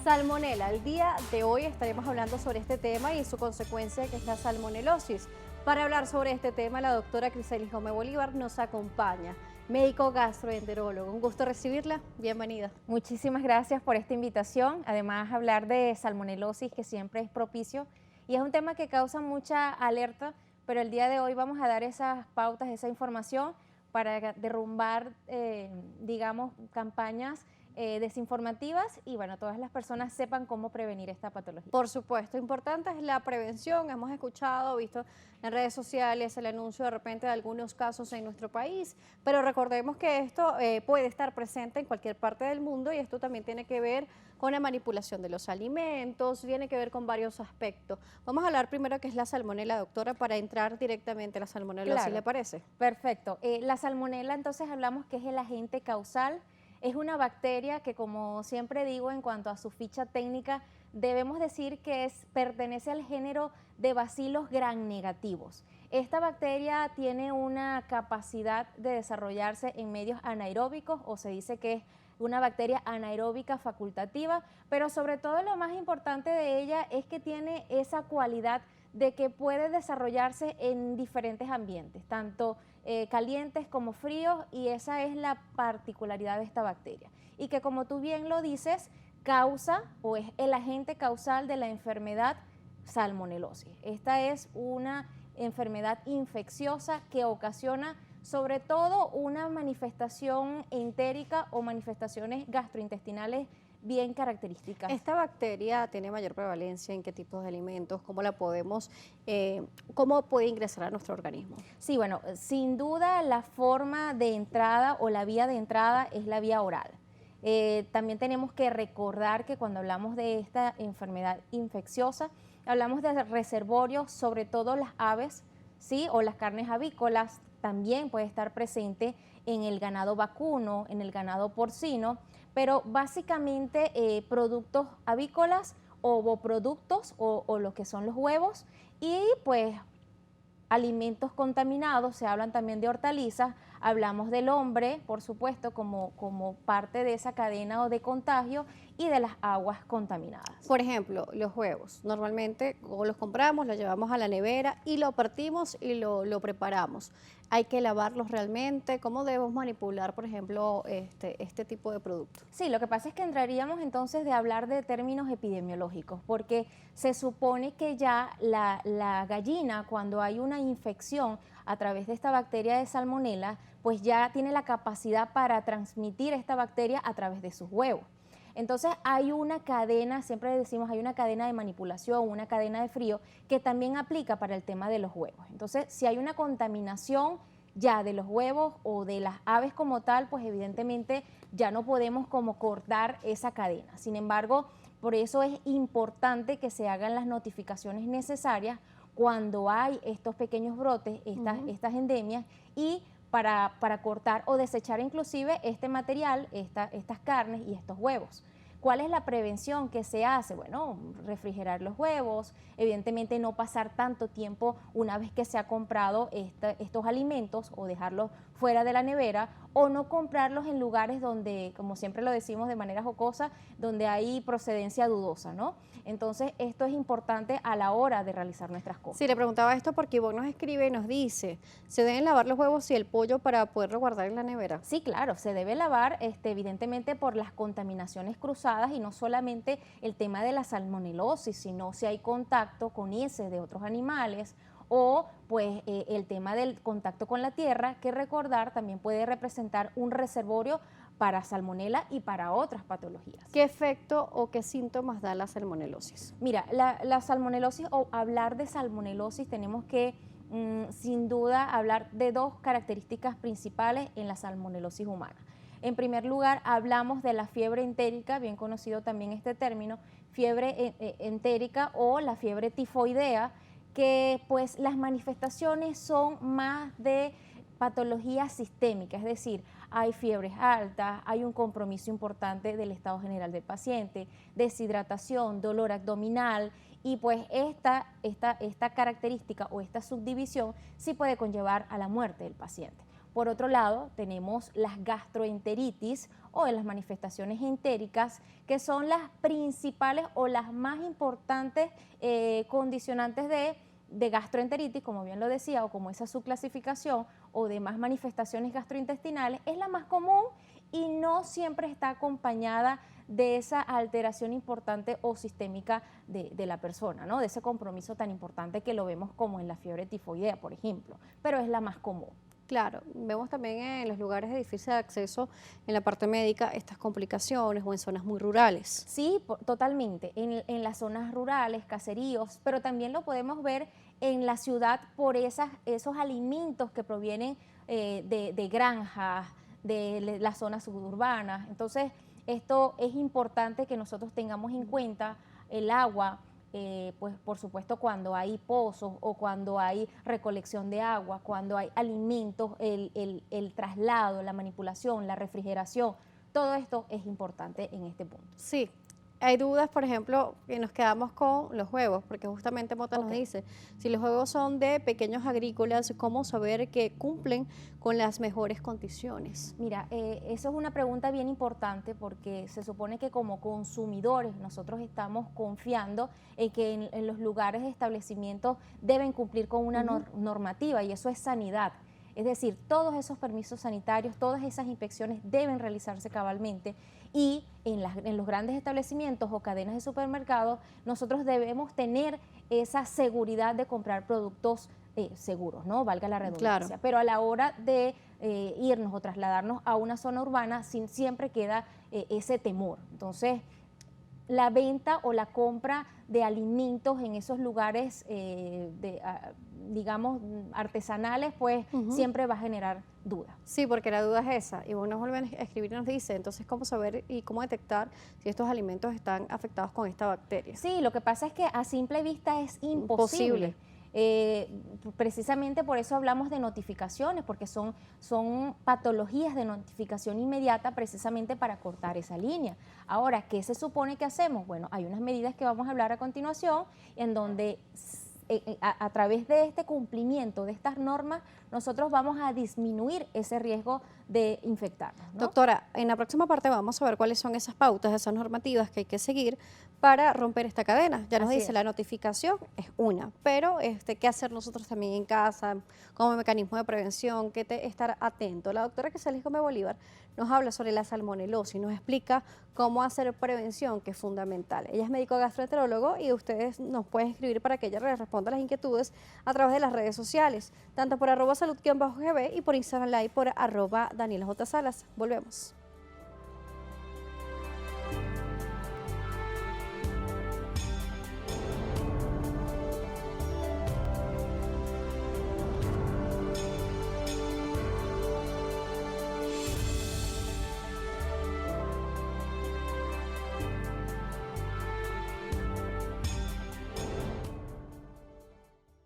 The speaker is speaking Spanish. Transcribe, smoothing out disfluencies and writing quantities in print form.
Salmonela. El día de hoy estaremos hablando sobre este tema y su consecuencia, que es la salmonelosis. Para hablar sobre este tema, la doctora Criselis Gómez Bolívar nos acompaña, médico gastroenterólogo. Un gusto recibirla. Bienvenida. Muchísimas gracias por esta invitación. Además, hablar de salmonelosis, que siempre es propicio y es un tema que causa mucha alerta, pero el día de hoy vamos a dar esas pautas, esa información para derrumbar, digamos, campañas desinformativas y, bueno, todas las personas sepan cómo prevenir esta patología. Por supuesto, importante es la prevención. Hemos escuchado, visto en redes sociales el anuncio de repente de algunos casos en nuestro país, pero recordemos que esto puede estar presente en cualquier parte del mundo y esto también tiene que ver con la manipulación de los alimentos, tiene que ver con varios aspectos. Vamos a hablar primero qué es la salmonela, doctora, para entrar directamente a la salmonela, ¿sí le parece? Perfecto. La salmonela, entonces hablamos que es el agente causal. Es una bacteria que, como siempre digo, en cuanto a su ficha técnica, debemos decir que pertenece al género de bacilos gram negativos. Esta bacteria tiene una capacidad de desarrollarse en medios anaeróbicos, o se dice que es una bacteria anaeróbica facultativa, pero sobre todo lo más importante de ella es que tiene esa cualidad de que puede desarrollarse en diferentes ambientes, tanto calientes como fríos, y esa es la particularidad de esta bacteria. Y que, como tú bien lo dices, causa o es el agente causal de la enfermedad salmonelosis. Esta es una enfermedad infecciosa que ocasiona sobre todo una manifestación entérica o manifestaciones gastrointestinales bien características. ¿Esta bacteria tiene mayor prevalencia en qué tipos de alimentos? ¿Cómo la podemos, cómo puede ingresar a nuestro organismo? Sí, bueno, sin duda la forma de entrada o la vía de entrada es la vía oral. También tenemos que recordar que cuando hablamos de esta enfermedad infecciosa, hablamos de reservorios, sobre todo las aves, ¿sí? O las carnes avícolas. También puede estar presente en el ganado vacuno, en el ganado porcino, pero básicamente productos avícolas, ovoproductos o lo que son los huevos, y pues alimentos contaminados. Se hablan también de hortalizas, hablamos del hombre, por supuesto, como parte de esa cadena o de contagio, y de las aguas contaminadas. Por ejemplo, los huevos. Normalmente los compramos, los llevamos a la nevera y lo partimos y lo preparamos. Hay que lavarlos realmente. ¿Cómo debemos manipular, por ejemplo, este tipo de productos? Sí, lo que pasa es que entraríamos entonces de hablar de términos epidemiológicos, porque se supone que ya la gallina, cuando hay una infección a través de esta bacteria de salmonela, pues ya tiene la capacidad para transmitir esta bacteria a través de sus huevos. Entonces hay una cadena, siempre decimos, hay una cadena de manipulación, una cadena de frío, que también aplica para el tema de los huevos. Entonces, si hay una contaminación ya de los huevos o de las aves como tal, pues evidentemente ya no podemos como cortar esa cadena. Sin embargo, por eso es importante que se hagan las notificaciones necesarias cuando hay estos pequeños brotes, estas endemias, y para cortar o desechar inclusive este material, estas carnes y estos huevos. ¿Cuál es la prevención que se hace? Bueno, refrigerar los huevos, evidentemente no pasar tanto tiempo una vez que se ha comprado estos alimentos, o dejarlos fuera de la nevera, o no comprarlos en lugares donde, como siempre lo decimos de manera jocosa, donde hay procedencia dudosa, ¿no? Entonces, esto es importante a la hora de realizar nuestras compras. Sí, le preguntaba esto porque Ivonne nos escribe y nos dice, ¿se deben lavar los huevos y el pollo para poderlo guardar en la nevera? Sí, claro, se debe lavar, evidentemente, por las contaminaciones cruzadas, y no solamente el tema de la salmonelosis, sino si hay contacto con heces de otros animales, o pues el tema del contacto con la tierra, que recordar también puede representar un reservorio para salmonela y para otras patologías. ¿Qué efecto o qué síntomas da la salmonelosis? Mira, la salmonelosis, o hablar de salmonelosis, tenemos que sin duda hablar de dos características principales en la salmonelosis humana. En primer lugar, hablamos de la fiebre entérica, bien conocido también este término, fiebre entérica o la fiebre tifoidea, que pues las manifestaciones son más de patología sistémica, es decir, hay fiebres altas, hay un compromiso importante del estado general del paciente, deshidratación, dolor abdominal, y pues esta característica o esta subdivisión sí puede conllevar a la muerte del paciente. Por otro lado, tenemos las gastroenteritis o las manifestaciones entéricas, que son las principales o las más importantes condicionantes de gastroenteritis, como bien lo decía, o como esa subclasificación, o demás manifestaciones gastrointestinales, es la más común y no siempre está acompañada de esa alteración importante o sistémica de la persona, ¿no? De ese compromiso tan importante que lo vemos como en la fiebre tifoidea, por ejemplo, pero es la más común. Claro, vemos también en los lugares de difícil acceso en la parte médica estas complicaciones o en zonas muy rurales. Sí, totalmente, en las zonas rurales, caseríos, pero también lo podemos ver en la ciudad por esos alimentos que provienen de granjas, de las zonas suburbanas. Entonces, esto es importante que nosotros tengamos en cuenta el agua. Pues por supuesto cuando hay pozos o cuando hay recolección de agua, cuando hay alimentos, el traslado, la manipulación, la refrigeración, todo esto es importante en este punto. Sí, hay dudas, por ejemplo, que nos quedamos con los huevos, porque justamente Mota nos Ok. dice, si los huevos son de pequeños agrícolas, ¿cómo saber que cumplen con las mejores condiciones? Mira, eso es una pregunta bien importante porque se supone que como consumidores nosotros estamos confiando en que en los lugares de establecimientos deben cumplir con una normativa y eso es sanidad. Es decir, todos esos permisos sanitarios, todas esas inspecciones deben realizarse cabalmente y en los grandes establecimientos o cadenas de supermercados nosotros debemos tener esa seguridad de comprar productos seguros, ¿no? Valga la redundancia. Claro. Pero a la hora de irnos o trasladarnos a una zona urbana, siempre queda ese temor. Entonces, la venta o la compra de alimentos en esos lugares, digamos, artesanales, pues siempre va a generar dudas. Sí, porque la duda es esa. Y vos nos vuelven a escribir y nos dice, entonces, ¿cómo saber y cómo detectar si estos alimentos están afectados con esta bacteria? Sí, lo que pasa es que a simple vista es imposible. Imposible. Precisamente por eso hablamos de notificaciones, porque son patologías de notificación inmediata precisamente para cortar esa línea. Ahora, ¿qué se supone que hacemos? Bueno, hay unas medidas que vamos a hablar a continuación en donde a través de este cumplimiento de estas normas, nosotros vamos a disminuir ese riesgo de infectarnos, ¿no? Doctora, en la próxima parte vamos a ver cuáles son esas pautas, esas normativas que hay que seguir para romper esta cadena. Ya nos Así dice, es. la notificación es una, pero qué hacer nosotros también en casa, como mecanismo de prevención, estar atento. La doctora Quetzalís Gómez Bolívar nos habla sobre la salmonelosis, nos explica cómo hacer prevención, que es fundamental. Ella es médico gastroenterólogo y ustedes nos pueden escribir para que ella les responda las inquietudes a través de las redes sociales, tanto por @salud_gb y por Instagram Live por @Daniela J. Salas. Volvemos.